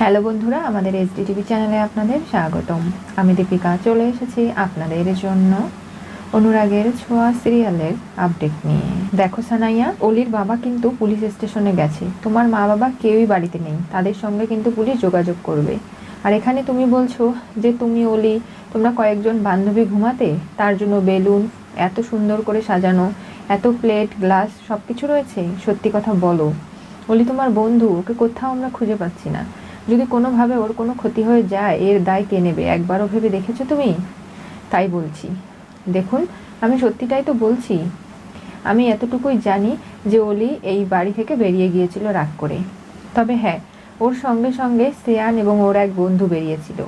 Hello বন্ধুরা, আমাদের HD TV চ্যানেলে আপনাদের স্বাগতম। আমি দীপিকা চলে এসেছি আপনাদের জন্য অনুরাগের ছোঁয়া সিরিয়ালের আপডেট নিয়ে। দেখো সানাইয়া, অলির বাবা কিন্তু পুলিশ স্টেশনে গেছে। তোমার মা বাবা কেউই বাড়িতে নেই, তাদের সঙ্গে কিন্তু পুলিশ যোগাযোগ করবে। আর এখানে তুমি বলছো যে তুমি অলি, তোমরা কয়েকজন বান্ধবী ঘুমাতে, তার জন্য বেলুন এত সুন্দর করে সাজানো, এত প্লেট গ্লাস সব কিছু রয়েছে। সত্যি কথা বলো, অলি তোমার বন্ধু, ওকে কোথাও আমরা খুঁজে পাচ্ছি না। যদি কোনোভাবে ওর কোনো ক্ষতি হয়ে যায়, এর দায় কে নেবে? একবারও ভেবে দেখেছো তুমি? তাই বলছি, দেখুন, আমি সত্যিটাই তো বলছি। আমি এতটুকুই জানি যে অলি এই বাড়ি থেকে বেরিয়ে গিয়েছিল রাগ করে। তবে হ্যাঁ, ওর সঙ্গে সঙ্গে শ্রেয়ান এবং ওর এক বন্ধু বেরিয়েছিল।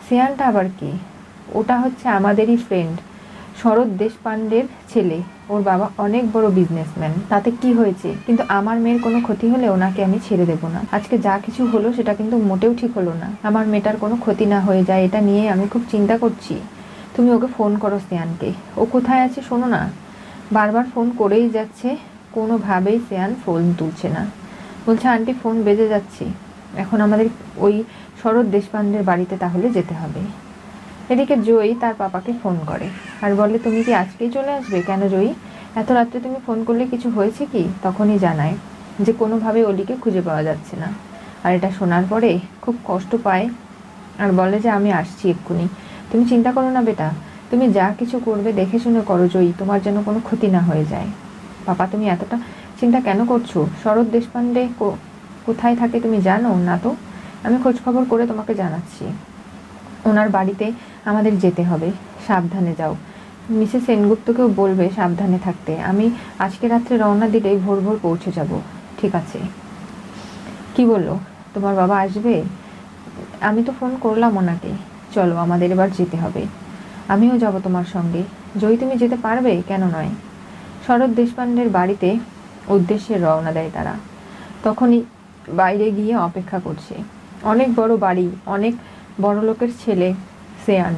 শ্রেয়ানটা আবার কি? ওটা হচ্ছে আমাদেরই ফ্রেন্ড, শরৎ দেশপাণ্ডের ছেলে। ওর বাবা অনেক বড় বিজনেসম্যান। তাতে কি হয়েছে? কিন্তু আমার মেয়ের কোনো ক্ষতি হলে ওনাকে আমি ছেড়ে দেবো না। আজকে যা কিছু হলো সেটা কিন্তু মোটেও ঠিক হলো না। আমার মেয়েটার কোনো ক্ষতি না হয়ে যায়, এটা নিয়ে আমি খুব চিন্তা করছি। তুমি ওকে ফোন করো শ্রেয়ানকে। ও কোথায় আছে শোনো না। বারবার ফোন করেই যাচ্ছে, কোনোভাবেই শ্রেয়ান ফোন তুলছে না। বলছে আন্টি ফোন বেজে যাচ্ছে। এখন আমাদের ওই শরৎ দেশপাণ্ডের বাড়িতে তাহলে যেতে হবে। এদিকে জয়ী তার পাপাকে ফোন করে আর বলে, তুমি কি আজকেই চলে আসবে? কেন জয়ী, এত রাত্রে তুমি ফোন করলে কিছু হয়েছে কি? তখনই জানায় যে কোনোভাবে অলিকে খুঁজে পাওয়া যাচ্ছে না। আর এটা শোনার পরে খুব কষ্ট পায় আর বলে যে আমি আসছি এক্ষুনি, তুমি চিন্তা করো না বেটা, তুমি যা কিছু করবে দেখে শুনে করো জয়ী, তোমার যেন কোনো ক্ষতি না হয়ে যায়। পাপা, তুমি এতটা চিন্তা কেন করছো? শরৎ দেশপাণ্ডে কোথায় থাকে তুমি জানো না? তো আমি খোঁজখবর করে তোমাকে জানাচ্ছি। ওনার বাড়িতে আমাদের যেতে হবে, সাবধানে যাও। মিসেস সেনগুপ্তকেও বলবে সাবধানে থাকতে। আমি আজকে রাত্রে রওনা দিলেই ভোর ভোর পৌঁছে যাব। ঠিক আছে? কি বললো তোমার বাবা? আসবে? আমি তো ফোন করলাম ওনাকে। চলো, আমাদের এবার যেতে হবে। আমিও যাব তোমার সঙ্গে। জয়ী, তুমি যেতে পারবে? কেন নয়? শরৎ দেশপাণ্ডের বাড়িতে উদ্দেশ্যে রওনা দেয় তারা। তখনই বাইরে গিয়ে অপেক্ষা করছে অনেক বড় বাড়ি, অনেক বড় লোকের ছেলে শ্রেয়ান।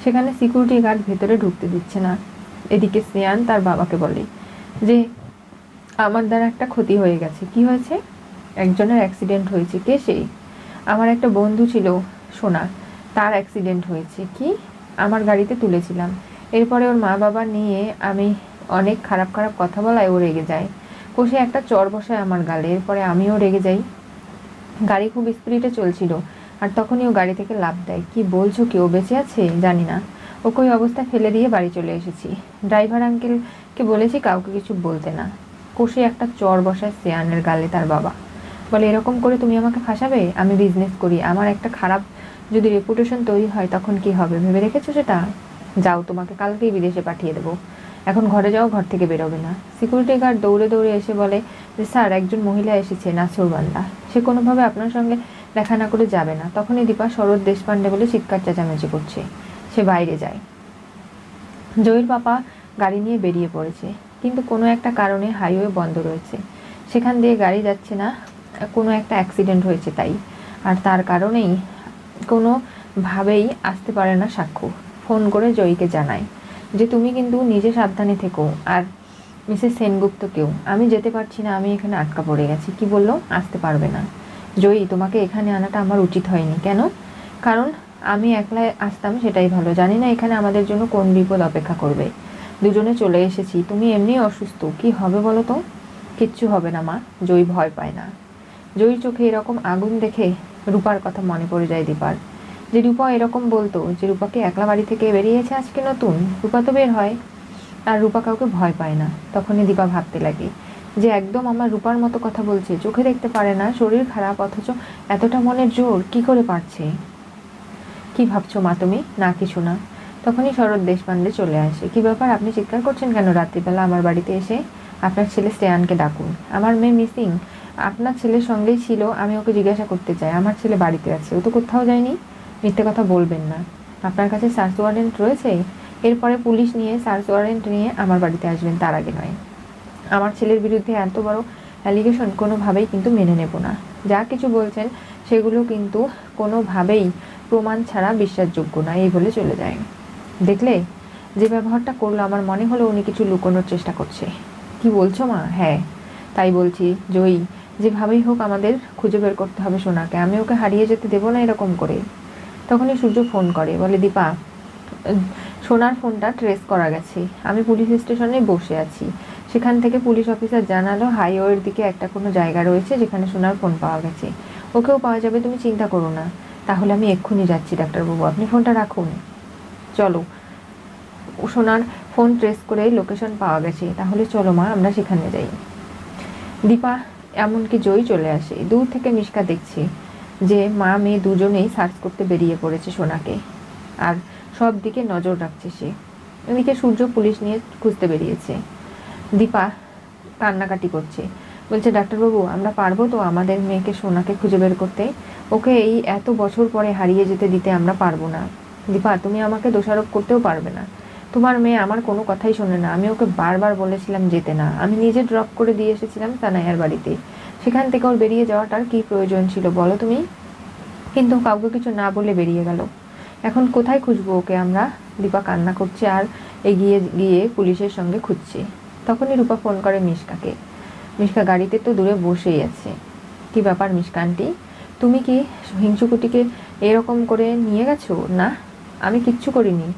সেখানে সিকিউরিটি গার্ড ভেতরে ঢুকতে দিচ্ছে না। এদিকে শ্রেয়ান তার বাবাকে বলে যে আমার দ্বারা একটা ক্ষতি হয়ে গেছে। কি হয়েছে? একজনের অ্যাক্সিডেন্ট হয়েছে। কে সেই? আমার একটা বন্ধু ছিল সোনা, তার অ্যাক্সিডেন্ট হয়েছে। কি? আমার গাড়িতে তুলেছিলাম। এরপরে ওর মা বাবা নিয়ে আমি অনেক খারাপ খারাপ কথা বলায় ও রেগে যায়, কষে একটা চর বসায় আমার গালে। এরপরে আমিও রেগে যাই। গাড়ি খুব স্পিডে চলছিল আর তখনই ও গাড়ি থেকে লাফ দেয়। কি বলছো? কি ও বেঁচে আছে? জানি না, ওকে ওই অবস্থায় ফেলে দিয়ে বাড়ি চলে এসেছি। ড্রাইভার আঙ্কেলকে বলেছি কাউকে কিছু বলতে না। কষে একটা চর বসায় শ্রেয়ানের গালে তার বাবা। বলে, এরকম করে তুমি আমাকে ফাঁসাবে? আমি বিজনেস করি, আমার একটা খারাপ যদি রেপুটেশন তৈরি হয় তখন কি হবে ভেবে রেখেছো সেটা? যাও, তোমাকে কালকেই বিদেশে পাঠিয়ে দেবো। এখন ঘরে যাও, ঘর থেকে বেরোবে না। সিকিউরিটি গার্ড দৌড়ে দৌড়ে এসে বলে যে স্যার, একজন মহিলা এসেছে, নাসুরবান্দা। সে কোনোভাবে আপনার সঙ্গে দেখা না করে যাবে না। তখনই দীপা শরৎ দেশপাণ্ডে বলে চিৎকার চেঁচামেচি করছে। সে বাইরে যায়। জয়ীর পাপা গাড়ি নিয়ে বেরিয়ে পড়েছে, কিন্তু কোনো একটা কারণে হাইওয়ে বন্ধ রয়েছে। সেখান দিয়ে গাড়ি যাচ্ছে না, কোনো একটা অ্যাক্সিডেন্ট হয়েছে তাই। আর তার কারণেই কোনোভাবেই আসতে পারে না সাক্ষ্য। ফোন করে জয়ীকে জানায় যে তুমি কিন্তু নিজে সাবধানে থেকো, আর মিসেস সেনগুপ্তকেও। আমি যেতে পারছি না, আমি এখানে আটকা পড়ে গেছি। কি বললো? আসতে পারবে না। জয়ী, তোমাকে এখানে আনাটা আমার উচিত হয়নি। কেন? কারণ আমি একলা আসতাম সেটাই ভালো, জানি না এখানে আমাদের জন্য কোন বিপদ অপেক্ষা করবে। দুজনে চলে এসেছি, তুমি এমনি অসুস্থ, কি হবে বলো তো? কিচ্ছু হবে না মা। জয়ী ভয় পায় না। জয়ীর চোখে এরকম আগুন দেখে রূপার কথা মনে পড়ে যায় দীপার। যে রূপা এরকম বলতো যে রূপাকে একলা বাড়ি থেকে বেরিয়েছে আজকে নতুন। রূপা তো বের হয়, আর রূপা কাউকে ভয় পায় না। তখনই দীপা ভাবতে লাগে যে একদম আমার রূপার মতো কথা বলছে, চোখে দেখতে পারে না, শরীর খারাপ, অথচ এতটা মনের জোর কি করে পারছে? কি ভাবছো মা তুমি? না, কিছু না। তখনই শরৎ দেশপাণ্ডে চলে আসে। কি ব্যাপার, আপনি চিৎকার করছেন কেন রাত্রিবেলা আমার বাড়িতে এসে? আপনার ছেলে শ্রেয়ানকে ডাকুন। আমার মেয়ে মিসিং, আপনার ছেলের সঙ্গেই ছিল। আমি ওকে জিজ্ঞাসা করতে চাই, আমার ছেলে বাড়িতে আছে, ও তো কোথাও যায়নি। মিথ্যে কথা বলবেন না। আপনার কাছে সার্চ ওয়ারেন্ট রয়েছে? এরপরে পুলিশ নিয়ে সার্চ ওয়ারেন্ট নিয়ে আমার বাড়িতে আসবেন, তার আগে নয়। আমার ছেলের বিরুদ্ধে এত বড় অ্যালিগেশন কোনোভাবেই কিন্তু মেনে নেব না। যা কিছু বলছেন সেগুলো কিন্তু কোনোভাবেই প্রমাণ ছাড়া বিশ্বাসযোগ্য না। এই বলে চলে যায়। দেখলে যে ব্যবহারটা করলো, আমার মনে হলো উনি কিছু লুকোনোর চেষ্টা করছে। কি বলছো মা? হ্যাঁ, তাই বলছি জয়ী, যেভাবেই হোক আমাদের খুঁজে বের করতে হবে সোনাকে, আমি ওকে হারিয়ে যেতে দেবো না এরকম করে। তখনই সূর্য ফোন করে, বলে দীপা সোনার ফোনটা ট্রেস করা গেছে, আমি পুলিশ স্টেশনে বসে আছি, সেখান থেকে পুলিশ অফিসার জানালো হাইওয়ের দিকে একটা কোনো জায়গা রয়েছে যেখানে সোনার ফোন পাওয়া গেছে, ওকেও পাওয়া যাবে, তুমি চিন্তা করো না। তাহলে আমি এক্ষুনি যাচ্ছি ডাক্তারবাবু, আপনি ফোনটা রাখুন। চলো, সোনার ফোন ট্রেস করে লোকেশন পাওয়া গেছে, তাহলে চলো মা আমরা সেখানে যাই। দীপা এমনকি জয়ী চলে আসে। দূর থেকে মিশকা দেখছে যে মা মেয়ে দুজনেই সার্চ করতে বেরিয়ে পড়েছে সোনাকে, আর সব দিকে নজর রাখছে সে। এদিকে সূর্য পুলিশ নিয়ে খুঁজতে বেরিয়েছে। দীপা কান্নাকাটি করছে, বলছে ডাক্তারবাবু আমরা পারবো তো আমাদের মেয়েকে সোনাকে খুঁজে বের করতে? ওকে এই এত বছর পরে হারিয়ে যেতে দিতে আমরা পারবো না। দীপা তুমি আমাকে দোষারোপ করতেও পারবে না, তোমার মেয়ে আমার কোনো কথাই শোনে না, আমি ওকে বারবার বলেছিলাম যেতে না, আমি নিজে ড্রপ করে দিয়ে এসেছিলাম সানায়ার বাড়িতে, সেখান থেকে ওর বেরিয়ে যাওয়াটার কি প্রয়োজন ছিল বলো তুমি? কিন্তু কাউকে কিছু না বলে বেরিয়ে গেল, এখন কোথায় খুঁজবো ওকে আমরা? দীপা কান্না করছে আর এগিয়ে গিয়ে পুলিশের সঙ্গে খুঁজছে। তখনই রূপা ফোন করে মিশকাকে। মিশকা গাড়িতে তো দূরে বসেই আছে। কি ব্যাপার মিশকা আন্টি, তুমি কি হিংসুকুটিকে এরকম করে নিয়ে গেছো? না, আমি কিচ্ছু করিনি।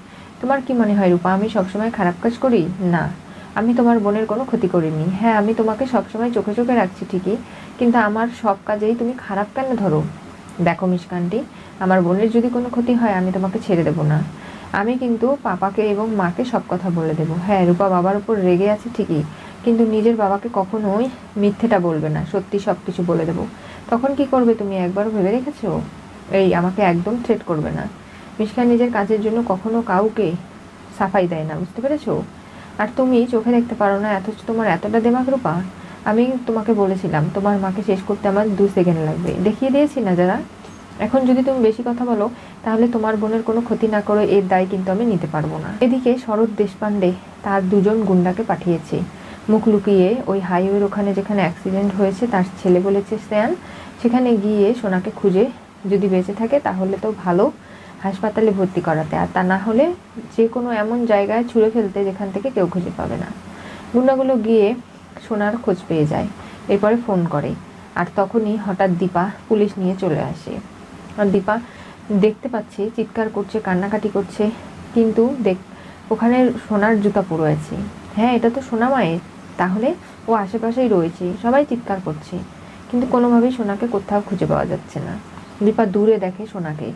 তোমার কি মনে হয় রূপা আমি সবসময় খারাপ কাজ করি? না, আমি তোমার বোনের কোনো ক্ষতি করিনি। হ্যাঁ, আমি তোমাকে সবসময় চোখে চোখে রাখছি ঠিকই, কিন্তু আমার সব কাজেই তুমি খারাপ কেন ধরো? দেখো মিশকা আন্টি, আমার বোনের যদি কোনো ক্ষতি হয় আমি তোমাকে ছেড়ে দেবো না, আমি কিন্তু পাপাকে এবং মাকে সব কথা বলে দেবো। হ্যাঁ, রূপা বাবার উপর রেগে আছে ঠিকই, কিন্তু নিজের বাবাকে কখনোই মিথ্যেটা বলবে না, সত্যি সব কিছু বলে দেবো। তখন কি করবে তুমি একবারও ভেবে রেখেছো? এই আমাকে একদম থ্রেট করবে না। মিশকা নিজের কাজের জন্য কখনো কাউকে সাফাই দেয় না, বুঝতে পেরেছো? আর তুমি চোখে দেখতে পারো না, অথচ তোমার এতটা দেমাগ রূপা। আমি তোমাকে বলেছিলাম তোমার মাকে শেষ করতে আমার 2 সেকেন্ড লাগবে, দেখিয়ে দিয়েছি না যারা। এখন যদি তুমি বেশি কথা বলো তাহলে তোমার বোনের কোনো ক্ষতি না করে এর দায় কিন্তু আমি নিতে পারবো না। এদিকে শরৎ দেশপান্ডে তার 2 জন গুন্ডাকে পাঠিয়েছে মুখ লুকিয়ে ওই হাইওয়ের ওখানে যেখানে অ্যাক্সিডেন্ট হয়েছে, তার ছেলে বলেছে শ্রেয়ান, সেখানে গিয়ে সোনাকে খুঁজে যদি বেঁচে থাকে তাহলে তো ভালো, হাসপাতালে ভর্তি করাতে, আর তা না হলে যে কোনো এমন জায়গায় ছুঁড়ে ফেলতে যেখান থেকে কেউ খুঁজে পাবে না। গুন্ডাগুলো গিয়ে সোনার খোঁজ পেয়ে যায়, এরপরে ফোন করে, আর তখনই হঠাৎ দীপা পুলিশ নিয়ে চলে আসে। আর দীপা দেখতে পাচ্ছে চিৎকার করছে, কান্নাকাটি করছে, কিন্তু ওখানে সোনার জুতা পরে আছে। হ্যাঁ, এটা তো সোনা মায়ের, তাহলে ও আশেপাশেই রয়েছে, সবাই চিৎকার করছে, কিন্তু কোনোভাবেই সোনাকে কোথাও খুঁজে পাওয়া যাচ্ছে না। দীপা দূরে দেখে সোনাকে,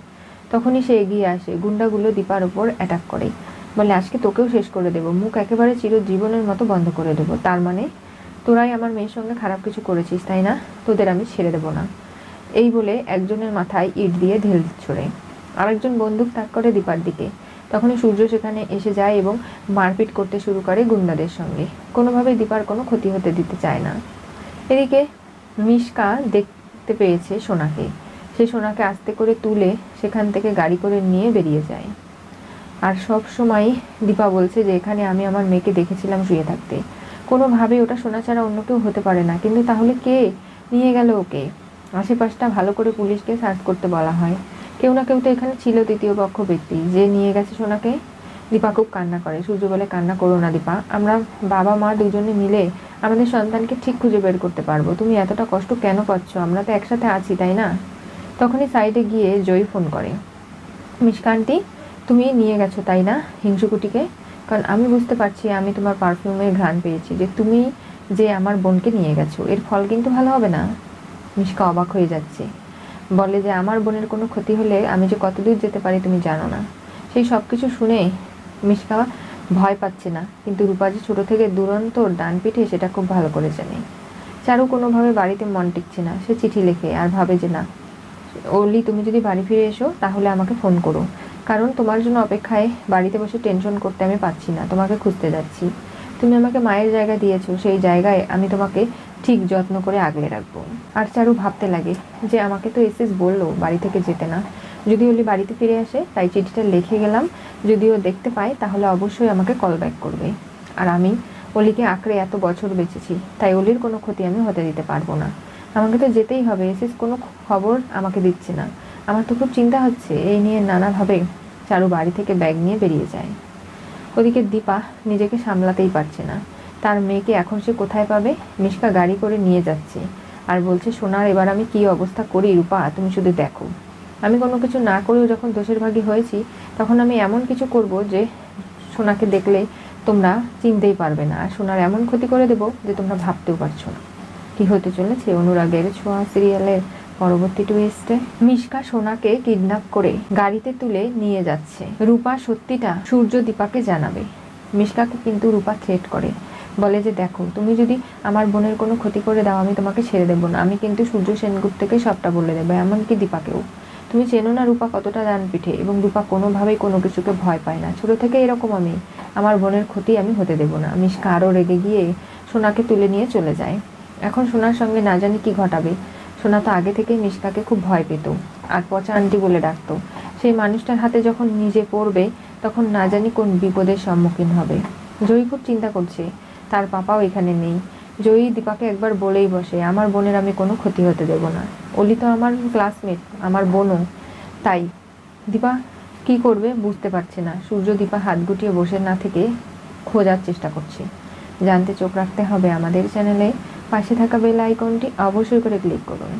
তখনই সে এগিয়ে আসে। গুন্ডাগুলো দীপার ওপর অ্যাটাক করে, বলে আজকে তোকেও শেষ করে দেবো, মুখ একেবারে চিরজীবনের মতো বন্ধ করে দেবো। তার মানে তোরাই আমার মেয়ের সঙ্গে খারাপ কিছু করেছিস তাই না? তোদের আমি ছেড়ে দেবো না। এই বলে একজনের মাথায় ইট দিয়ে ঢেল ছড়ে, আরেকজন বন্দুক তাক করে দীপার দিকে। তখনই সূর্য সেখানে এসে যায় এবং মারপিট করতে শুরু করে গুন্ডাদের সঙ্গে, কোনোভাবেই দীপার কোনো ক্ষতি হতে দিতে চায় না। এদিকে মিশকা দেখতে পেয়েছে সোনাকে, সে সোনাকে আস্তে করে তুলে সেখান থেকে গাড়ি করে নিয়ে বেরিয়ে যায়। আর সব সময় দীপা বলছে যে এখানে আমি আমার মেয়েকে দেখেছিলাম শুয়ে থাকতে, কোনোভাবে ওটা সোনা ছাড়া অন্য কেউ হতে পারে না, কিন্তু তাহলে কে নিয়ে গেল ওকে? আশেপাশটা ভালো করে পুলিশকে সার্চ করতে বলা হয়, কেউ না কেউ তো এখানে ছিল তৃতীয় পক্ষ ব্যক্তি যে নিয়ে গেছে সোনাকে। দীপা খুব কান্না করে। সূর্য বলে কান্না করো না দীপা, আমরা বাবা মা দুজনে মিলে আমাদের সন্তানকে ঠিক খুঁজে বের করতে পারবো, তুমি এতটা কষ্ট কেন পাচ্ছ? আমরা তো একসাথে আছি তাই না? তখনই সাইডে গিয়ে জয়ী ফোন করে, মিশকা আন্টি তুমি নিয়ে গেছো তাই না হিংসুকুটিকে? কারণ আমি বুঝতে পারছি, আমি তোমার পারফিউমের ঘ্রাণ পেয়েছি যে তুমি যে আমার বোনকে নিয়ে গেছো, এর ফল কিন্তু ভালো হবে না। মিশকা অবাক হয়ে যাচ্ছে, বলে যে আমার বোনের কোনো ক্ষতি হলে আমি যে কত দূর যেতে পারি তুমি জানো না। সেই সব কিছু শুনে মিশকা ভয় পাচ্ছে না, কিন্তু রূপা যে ছোটো থেকে দুরন্ত ডান পিঠে সেটা খুব ভালো করে জানে। চারু কোনোভাবে বাড়িতে মন টিকছে না, সে চিঠি লেখে আর ভাবে যে না, অলি তুমি যদি বাড়ি ফিরে এসো তাহলে আমাকে ফোন করো, কারণ তোমার জন্য অপেক্ষায় বাড়িতে বসে টেনশন করতে আমি পাচ্ছি না, তোমাকে খুঁজতে যাচ্ছি। তুমি আমাকে মায়ের জায়গা দিয়েছো, সেই জায়গায় আমি তোমাকে ঠিক যত্ন করে আগলে রাখবো। আর চারু ভাবতে লাগে যে আমাকে তো এসএস বললো বাড়ি থেকে যেতে না, যদি অলি বাড়িতে ফিরে আসে তাই চিঠিটা লিখে গেলাম, যদি ও দেখতে পায় তাহলে অবশ্যই আমাকে কল ব্যাক করবে। আর আমি অলিকে আঁকড়ে এত বছর বেঁচেছি, তাই অলির কোনো ক্ষতি আমি হতে দিতে পারবো না। আমাকে তো যেতেই হবে, এসএস কোনো খবর আমাকে দিচ্ছে না, আমার তো খুব চিন্তা হচ্ছে। এই নিয়ে নানাভাবে চারু বাড়ি থেকে ব্যাগ নিয়ে বেরিয়ে যায়। ওদিকে দীপা নিজেকে সামলাতেই পারছে না, তার মেয়েকে এখন সে কোথায় পাবে? মিশকা গাড়ি করে নিয়ে যাচ্ছে, আর বলছে সোনার এবার আমি কি অবস্থা করি রূপা, তুমি শুধু দেখো। আমি কোনো কিছু না করেও যখন দোষের ভাগী হয়েছি, তখন আমি এমন কিছু করব যে সোনাকে দেখলে তোমরা চিনতেই পারবে না, আর সোনার এমন ক্ষতি করে দেব যে তোমরা ভাবতেও পারছো না। কি হতে চলেছে অনুরাগের ছোঁয়া সিরিয়ালের পরবর্তী টুইস্টে? মিশকা সোনাকে কিডন্যাপ করে গাড়িতে তুলে নিয়ে যাচ্ছে। রূপা সত্যিটা সূর্য দীপাকে জানাবে। মিশকাকে কিন্তু রূপা থ্রেট করে, বলে যে দেখো তুমি যদি আমার বোনের কোনো ক্ষতি করে দাও আমি তোমাকে ছেড়ে দেবো না, আমি কিন্তু সূর্য সেনগুপ্তকে সবটা বলে দেবো, এমনকি দীপাকেও। তুমি চেনো না রূপা কতটা ডান পিঠে, এবং রূপা কোনোভাবেই কোনো কিছুকে ভয় পায় না, ছোট থেকে এরকম আমি, আমার বোনের ক্ষতি আমি হতে দেবো না। মিশকা আরও রেগে গিয়ে সোনাকে তুলে নিয়ে চলে যায়। এখন সোনার সঙ্গে না জানি কি ঘটাবে। সোনা তো আগে থেকেই মিশকাকে খুব ভয় পেত, আর পচা আন্টি বলে ডাকতো। সেই মানুষটার হাতে যখন নিজে পড়বে তখন না জানি কোন বিপদের সম্মুখীন হবে। জয়ী খুব চিন্তা করছে, তার পাপাও এখানে নেই। জয়ী দীপাকে একবার বলেই বসে, আমার বোনের আমি কোনো ক্ষতি হতে দেব না। অলি তো আমার ক্লাসমেট, আমার বোনও, তাই। দীপা কি করবে বুঝতে পারছে না। সূর্য দীপা হাত গুটিয়ে বসে না থেকে খোঁজার চেষ্টা করছে। জানতে চোখ রাখতে হবে আমাদের চ্যানেলে। পাশে থাকা বেল আইকনটি অবশ্যই করে ক্লিক করুন।